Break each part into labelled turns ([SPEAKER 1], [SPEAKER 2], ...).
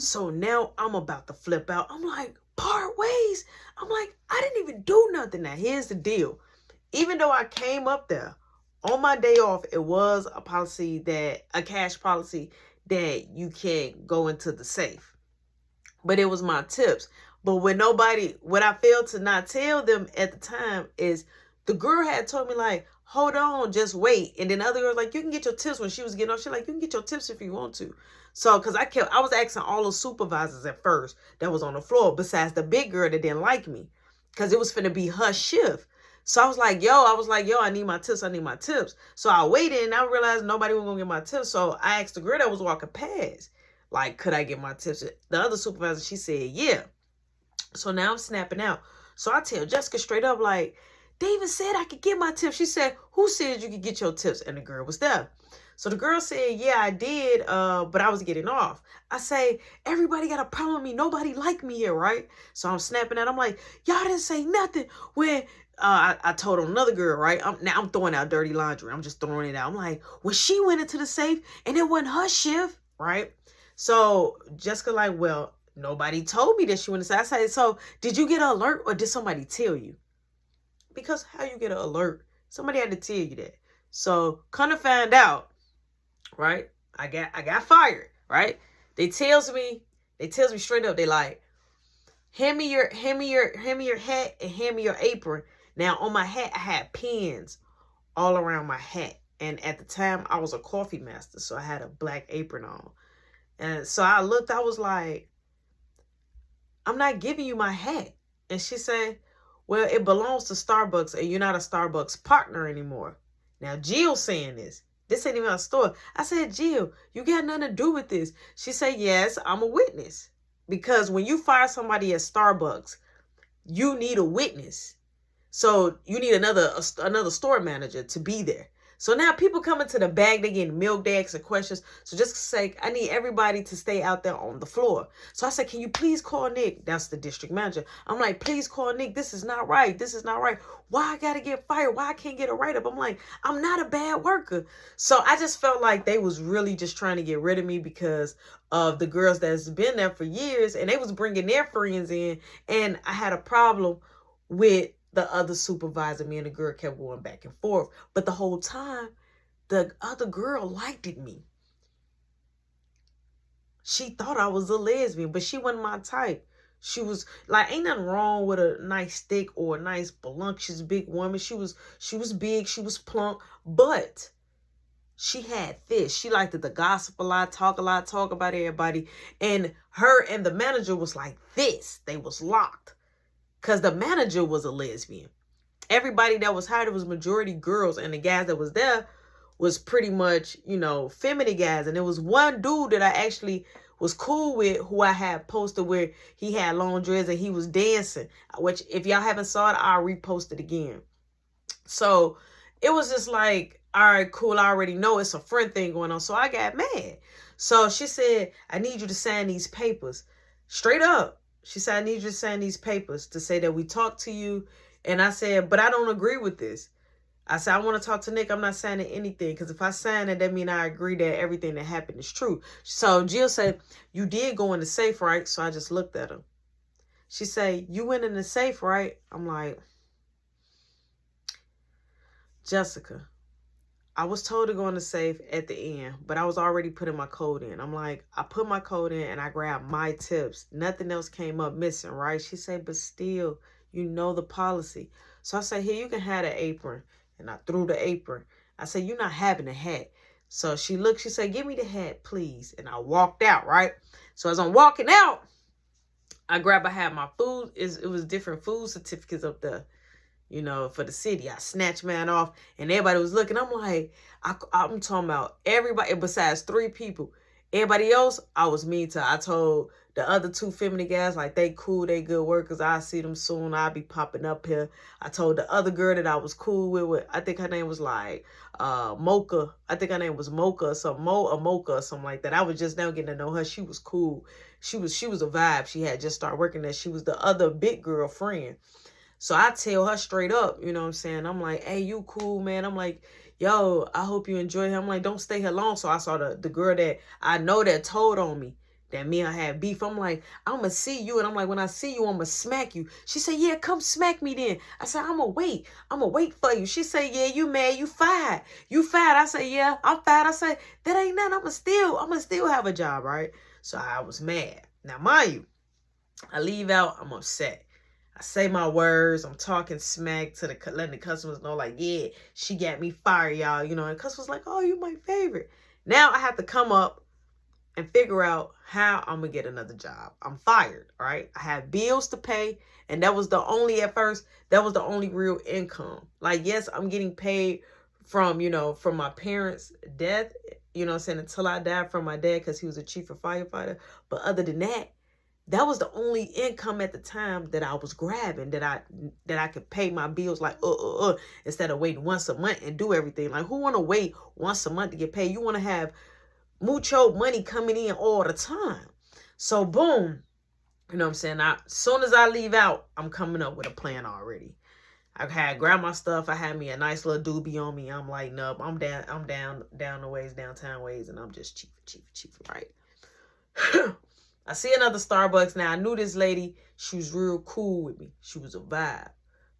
[SPEAKER 1] So now I'm about to flip out. I'm like, part ways. I'm like, I didn't even do nothing. Now, here's the deal. Even though I came up there on my day off, it was a policy a cash policy that you can't go into the safe. But it was my tips. But what I failed to not tell them at the time is the girl had told me, like, hold on, just wait. And then the other girl was like, you can get your tips. When she was getting off, she's like, you can get your tips if you want to. So, because I was asking all the supervisors at first that was on the floor, besides the big girl that didn't like me, because it was finna be her shift. So I was like, yo, I need my tips. I need my tips. So I waited and I realized nobody was going to get my tips. So I asked the girl that was walking past, like, could I get my tips? The other supervisor, she said, yeah. So now I'm snapping out. So I tell Jessica straight up, like, David said I could get my tips. She said, who said you could get your tips? And the girl was there. So the girl said, yeah, I did, but I was getting off. I say, everybody got a problem with me. Nobody like me here, right? So I'm snapping out. I'm like, y'all didn't say nothing when I told another girl, right? Now I'm throwing out dirty laundry. I'm just throwing it out. I'm like, when she went into the safe and it wasn't her shift, right? So Jessica like, well, nobody told me that she went inside. I said, so did you get an alert or did somebody tell you? Because how you get an alert? Somebody had to tell you that. So kind of find out, right? I got fired, right? They tells me straight up, they like, hand me your hat and hand me your apron. Now on my hat, I had pins all around my hat. And at the time I was a coffee master, so I had a black apron on. And so I looked, I was like, I'm not giving you my hat. And she said, well, it belongs to Starbucks and you're not a Starbucks partner anymore. Now, Jill saying this. This ain't even a store. I said, Jill, you got nothing to do with this. She said, yes, I'm a witness. Because when you fire somebody at Starbucks, you need a witness. So you need another store manager to be there. So now people coming to the bag, they getting milk, they asking questions. So just say, I need everybody to stay out there on the floor. So I said, can you please call Nick? That's the district manager. I'm like, please call Nick. This is not right. This is not right. Why I got to get fired? Why I can't get a write-up? I'm like, I'm not a bad worker. So I just felt like they was really just trying to get rid of me because of the girls that's been there for years. And they was bringing their friends in. And I had a problem with the other supervisor. Me and the girl kept going back and forth. But the whole time, the other girl liked me. She thought I was a lesbian, but she wasn't my type. She was like, ain't nothing wrong with a nice thick or a nice voluptuous big woman. She was big, she was plump, but she had this. She liked the gossip a lot, talk about everybody. And her and the manager was like this. They was locked. Because the manager was a lesbian. Everybody that was hired was majority girls. And the guys that was there was pretty much, you know, feminine guys. And there was one dude that I actually was cool with who I had posted where he had long dreads and he was dancing. Which, if y'all haven't saw it, I'll repost it again. So it was just like, all right, cool. I already know it's a friend thing going on. So I got mad. So she said, I need you to sign these papers. Straight up. She said, I need you to sign these papers to say that we talked to you. And I said, but I don't agree with this. I said, I want to talk to Nick. I'm not signing anything. Because if I sign it, that means I agree that everything that happened is true. So Jill said, you did go in the safe, right? So I just looked at her. She said, you went in the safe, right? I'm like, Jessica, I was told to go in the safe at the end, but I was already putting my code in. I'm like, I put my code in and I grabbed my tips. Nothing else came up missing, right? She said, but still, you know the policy. So I said, here, you can have the apron. And I threw the apron. I said, you're not having a hat. So she looked, she said, give me the hat, please. And I walked out, right? So as I'm walking out, I had my food. It was different food certificates up there. You know, for the city. I snatched mine off and everybody was looking. I'm like, I'm talking about everybody besides 3 people. Everybody else, I was mean to. I told the other 2 feminine guys, like, they cool, they good workers. I'll see them soon. I'll be popping up here. I told the other girl that I was cool with I think her name was like Mocha. I think her name was Mocha or something. Mocha or something like that. I was just now getting to know her. She was cool. She was a vibe. She had just started working there. She was the other big girl friend. So I tell her straight up, you know what I'm saying? I'm like, hey, you cool, man. I'm like, yo, I hope you enjoy him. I'm like, don't stay here long. So I saw the girl that I know that told on me that me and her had beef. I'm like, I'm going to see you. And I'm like, when I see you, I'm going to smack you. She said, yeah, come smack me then. I said, I'm going to wait. I'm going to wait for you. She said, yeah, you mad. You fired. You fired. I said, yeah, I'm fired. I said, that ain't nothing. I'm going to still have a job, right? So I was mad. Now, mind you, I leave out. I'm upset. I say my words. I'm talking smack to letting the customers know, like, yeah, she got me fired, y'all. You know, and the customers like, oh, you my favorite. Now I have to come up and figure out how I'm going to get another job. I'm fired, right? I have bills to pay. And that was the only, at first, that was the only real income. Like, yes, I'm getting paid from, from my parents' death, what I'm saying, until I died from my dad because he was a chief of firefighter. But other than that, that was the only income at the time that I was grabbing, that I could pay my bills like, instead of waiting once a month and do everything. Like, who want to wait once a month to get paid? You want to have mucho money coming in all the time. So boom, you know what I'm saying? As soon as I leave out, I'm coming up with a plan already. I had grabbed my stuff. I had me a nice little doobie on me. I'm lighting up. I'm down the ways, downtown ways, and I'm just cheap, right? I see another Starbucks. Now, I knew this lady. She was real cool with me. She was a vibe.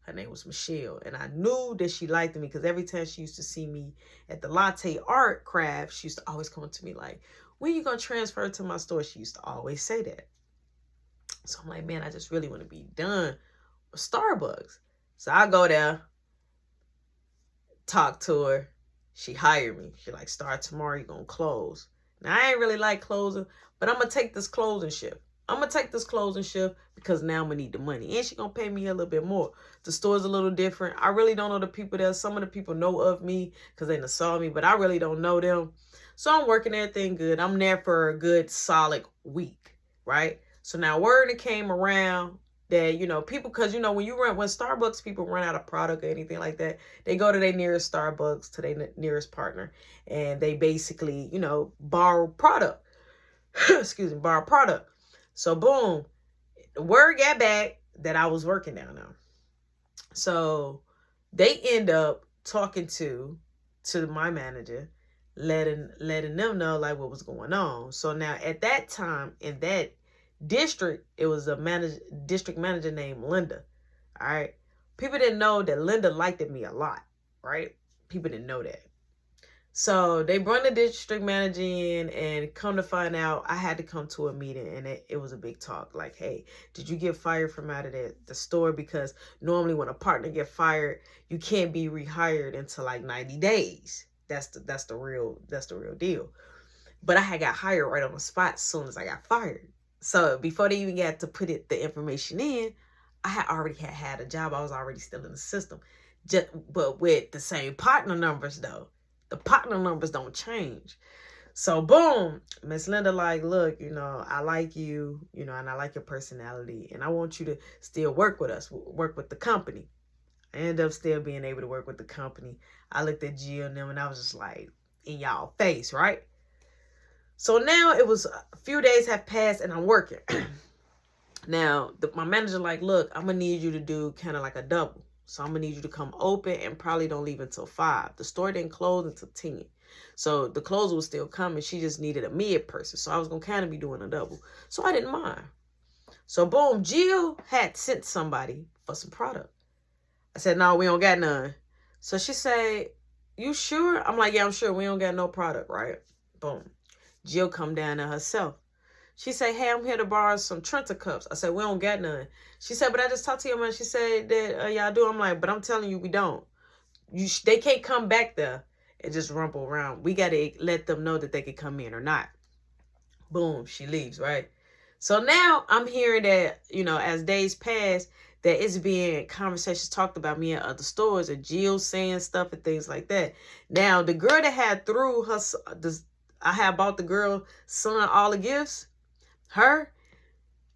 [SPEAKER 1] Her name was Michelle. And I knew that she liked me because every time she used to see me at the latte art craft, she used to always come to me like, when you going to transfer to my store? She used to always say that. So I'm like, man, I just really want to be done with Starbucks. So I go there, talk to her. She hired me. She like, start tomorrow, you're going to close. Now, I ain't really like closing, but I'm going to take this closing shift. I'm going to take this closing shift because now I'm going to need the money. And she's going to pay me a little bit more. The store's a little different. I really don't know the people there. Some of the people know of me because they saw me, but I really don't know them. So I'm working everything good. I'm there for a good solid week, right? So now word came around that, people, because, when Starbucks people run out of product or anything like that, they go to their nearest Starbucks, to their nearest partner, and they basically, borrow product. Borrow product. So boom, the word got back that I was working down there. So they end up talking to my manager, letting them know like what was going on. So now at that time in that district, it was a district manager named Linda. All right. People didn't know that Linda liked me a lot, right? People didn't know that. So they brought the district manager in, and come to find out, I had to come to a meeting, and it was a big talk. Like, hey, did you get fired from out of the store? Because normally when a partner get fired, you can't be rehired until like 90 days. That's the real deal. But I had got hired right on the spot as soon as I got fired. So before they even got to put the information in, I had already had a job. I was already still in the system, but with the same partner numbers though. The partner numbers don't change. So boom, Miss Linda like, look, I like you, and I like your personality, and I want you to still work with us, work with the company. I ended up still being able to work with the company. I looked at Jill and them, and I was just like, in y'all face, right? So now it was a few days have passed, and I'm working. Now, my manager like, look, I'm going to need you to do kind of like a double. So I'm going to need you to come open and probably don't leave until 5. The store didn't close until 10. So the closer was still coming. She just needed a mid person. So I was going to kind of be doing a double. So I didn't mind. So boom, Jill had sent somebody for some product. I said, no, we don't got none. So she said, you sure? I'm like, yeah, I'm sure. We don't got no product, right? Boom. Jill come down there herself. She said, hey, I'm here to borrow some Trenta cups. I said, we don't got none. She said, but I just talked to your man. She said that y'all do. I'm like, but I'm telling you, we don't. They can't come back there and just rumble around. We got to let them know that they can come in or not. Boom, she leaves, right? So now I'm hearing that, as days pass, that it's being conversations talked about me at other stores, and Jill saying stuff and things like that. Now, the girl that had I had bought the girl son all the gifts, her,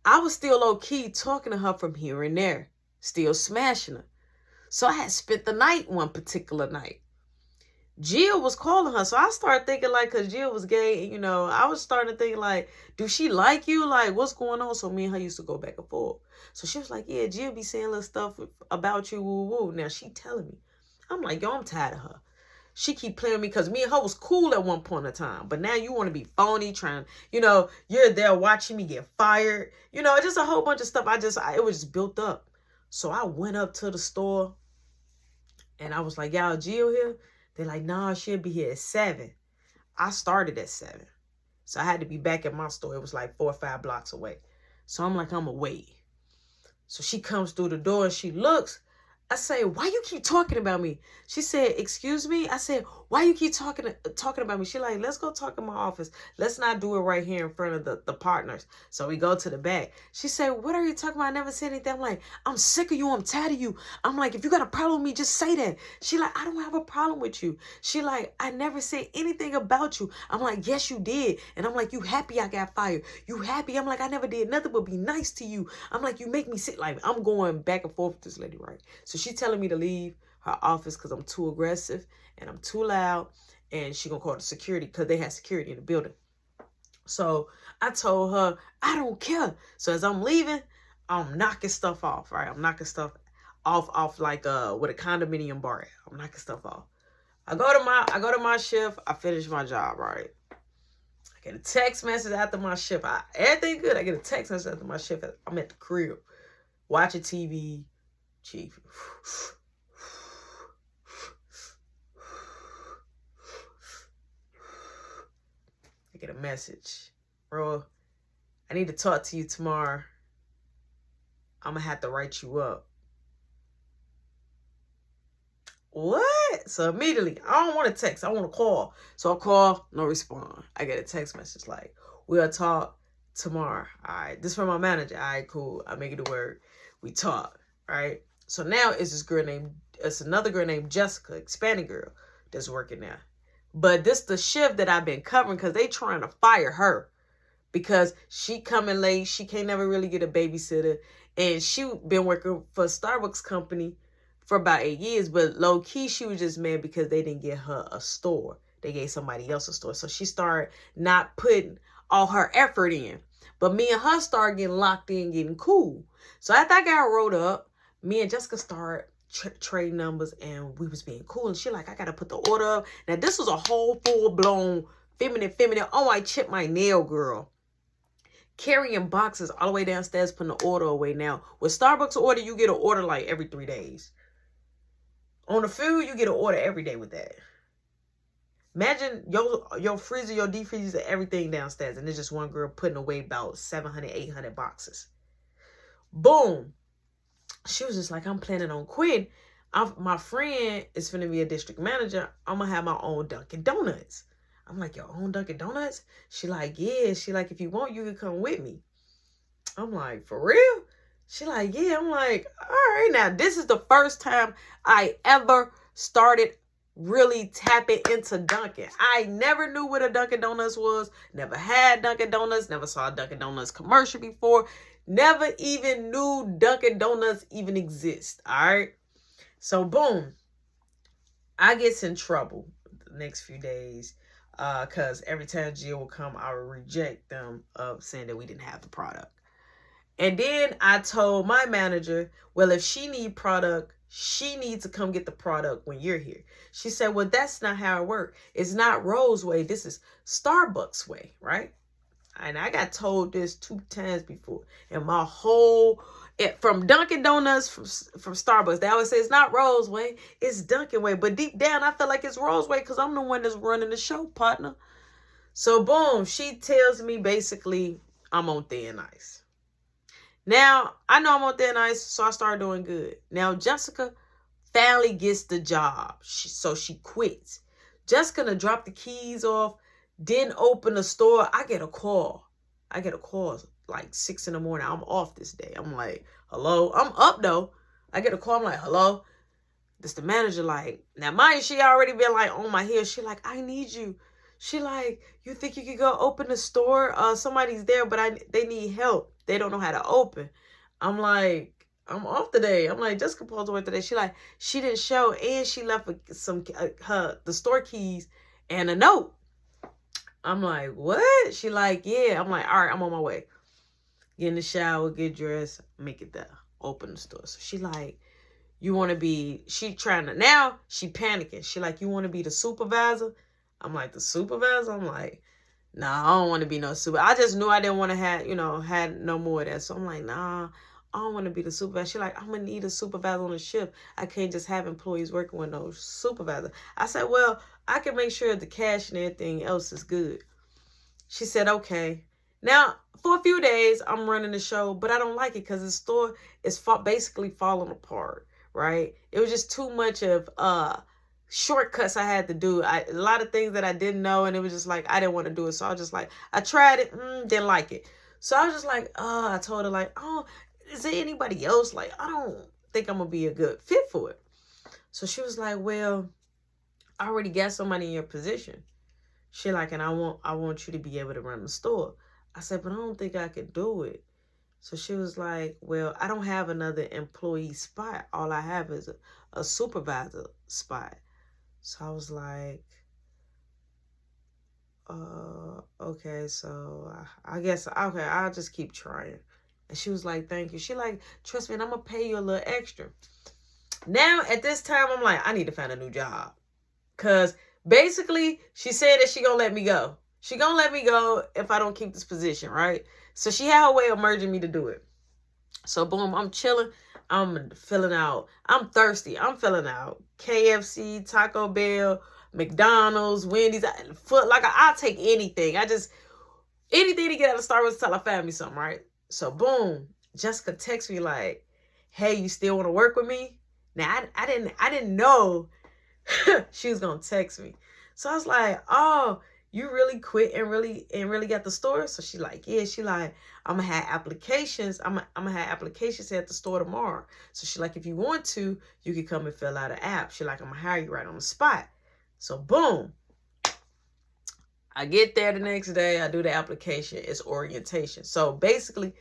[SPEAKER 1] I was still low-key talking to her from here and there, still smashing her. So I had spent the night one particular night. Jill was calling her, so I started thinking like, because Jill was gay, I was starting to think like, do she like you? Like, what's going on? So me and her used to go back and forth. So she was like, yeah, Jill be saying little stuff about you, woo woo. Now she telling me. I'm like, yo, I'm tired of her. she keep playing me because me and her was cool at one point in time. But now you want to be phony, trying, you know, you're there watching me get fired. You know, just a whole bunch of stuff. It was just built up. So I went up to the store and I was like, y'all, Jill here? They're like, nah, she'll be here at 7. I started at 7. So I had to be back at my store. It was like 4 or 5 blocks away. So I'm like, I'm going to wait. So she comes through the door and she looks. I say, why you keep talking about me? She said, excuse me? I said, why you keep talking about me? She like, let's go talk in my office. Let's not do it right here in front of the partners. So we go to the back. She said, what are you talking about? I never said anything. I'm like, I'm sick of you. I'm tired of you. I'm like, if you got a problem with me, just say that. She like, I don't have a problem with you. She like, I never said anything about you. I'm like, yes, you did. And I'm like, you happy I got fired? You happy? I'm like, I never did nothing but be nice to you. I'm like, you make me sit like, I'm going back and forth with this lady, right? So she telling me to leave her office because I'm too aggressive and I'm too loud, and she gonna call the security because they had security in the building. So I told her, I don't care. So as I'm leaving, I'm knocking stuff off, right? I'm knocking stuff off like with a condominium bar. I'm knocking stuff off. I go to my shift, I finish my job, right? I get a text message after my shift. Everything good. I get a text message after my shift. I'm at the crib, watching TV. Chief. I get a message. Bro, I need to talk to you tomorrow. I'm going to have to write you up. What? So immediately, I don't want to text. I want to call. So I call, no respond. I get a text message like, we'll talk tomorrow. All right. This is from my manager. All right, cool. I make it a word. We talk. Right. So now it's another girl named Jessica, Hispanic girl, that's working now. But this the shift that I've been covering because they trying to fire her because she coming late. She can't never really get a babysitter. And she been working for a Starbucks company for about 8 years. But low key, she was just mad because they didn't get her a store. They gave somebody else a store. So she started not putting all her effort in. But me and her started getting locked in, getting cool. So after I got rolled up, me and Jessica started trading numbers, and we was being cool. And she like, I got to put the order up. Now, this was a whole full-blown feminine. Oh, I chipped my nail, girl. Carrying boxes all the way downstairs, putting the order away. Now, with Starbucks order, you get an order like every 3 days. On the food, you get an order every day with that. Imagine your freezer, your deep freezer, everything downstairs. And there's just one girl putting away about 700, 800 boxes. Boom. She was just like, I'm planning on quitting. My friend is finna be a district manager. I'm going to have my own Dunkin' Donuts. I'm like, your own Dunkin' Donuts? She like, yeah. She like, if you want, you can come with me. I'm like, for real? She like, yeah. I'm like, all right. Now, this is the first time I ever started really tapping into Dunkin'. I never knew what a Dunkin' Donuts was. Never had Dunkin' Donuts. Never saw a Dunkin' Donuts commercial before. Never even knew Dunkin' Donuts even exist. All right. So boom. I get in trouble the next few days. Because every time Jill will come, I would reject them of saying that we didn't have the product. And then I told my manager, well, if she need product, she needs to come get the product when you're here. She said, well, that's not how it works. It's not Rose way. This is Starbucks way, right? And I got told this 2 times before. And my from Dunkin' Donuts, from Starbucks, they always say it's not Rose way, it's Dunkin' way. But deep down, I feel like it's Rose way because I'm the one that's running the show, partner. So boom, she tells me basically I'm on thin ice. Now, I know I'm on thin ice, so I started doing good. Now, Jessica finally gets the job. So she quits. Jessica to drop the keys off, didn't open the store. I get a call like 6 in the morning. I'm off this day. I'm like, hello? I'm up though. I get a call. I'm like, hello? This the manager like, now mind you, she already been like on my heels. She like, I need you. She like, you think you could go open the store? Somebody's there, but they need help. They don't know how to open. I'm like, I'm off today. I'm like, Jessica supposed to work today. She like, she didn't show, and she left the store keys and a note. I'm like, what? She like, yeah. I'm like, all right, I'm on my way. Get in the shower, get dressed, make it there. Open the store. So she like, you want to be, she trying to, now she panicking. She like, you want to be the supervisor? I'm like, the supervisor? I'm like, nah, I don't want to be no super. I just knew I didn't want to have, had no more of that. So I'm like, nah, I don't want to be the supervisor. She like, I'm going to need a supervisor on the ship. I can't just have employees working with no supervisor. I said, well, I can make sure the cash and everything else is good. She said, okay. Now, for a few days, I'm running the show, but I don't like it because the store is basically falling apart, right? It was just too much of shortcuts I had to do. A lot of things that I didn't know, and it was just like, I didn't want to do it. So I was just like, I tried it, didn't like it. So I was just like, I told her like, oh, is there anybody else? Like, I don't think I'm going to be a good fit for it. So she was like, well, I already got somebody in your position. She like, and I want you to be able to run the store. I said, but I don't think I could do it. So she was like, well, I don't have another employee spot. All I have is a supervisor spot. So I was like, okay, so I guess, okay, I'll just keep trying. And she was like, thank you. She like, trust me, and I'm going to pay you a little extra. Now, at this time, I'm like, I need to find a new job. Because basically, she said that she going to let me go. She going to let me go if I don't keep this position, right? So she had her way of merging me to do it. So boom, I'm chilling. I'm filling out. I'm thirsty. I'm filling out KFC, Taco Bell, McDonald's, Wendy's. I'll take anything. Anything to get out of Starbucks until I find me something, right? So boom, Jessica texts me like, hey, you still want to work with me? Now, I didn't know she was going to text me. So I was like, oh, you really quit and really got the store? So she like, yeah. She like, I'm going to have applications. I'm going to have applications at the store tomorrow. So she like, if you want to, you can come and fill out an app. She like, I'm going to hire you right on the spot. So boom. I get there the next day. I do the application. It's orientation. So basically,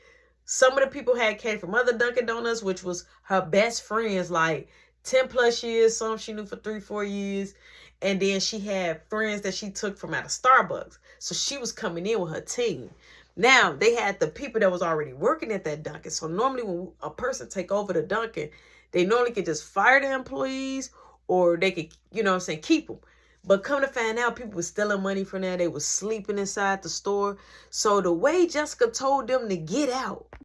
[SPEAKER 1] some of the people came from other Dunkin' Donuts, which was her best friends, like 10 plus years. Some she knew for 3-4 years. And then she had friends that she took from out of Starbucks. So she was coming in with her team. Now, they had the people that was already working at that Dunkin'. So normally when a person take over the Dunkin', they normally could just fire the employees or they could, keep them. But come to find out, people were stealing money from there. They were sleeping inside the store. So the way Jessica told them to get out,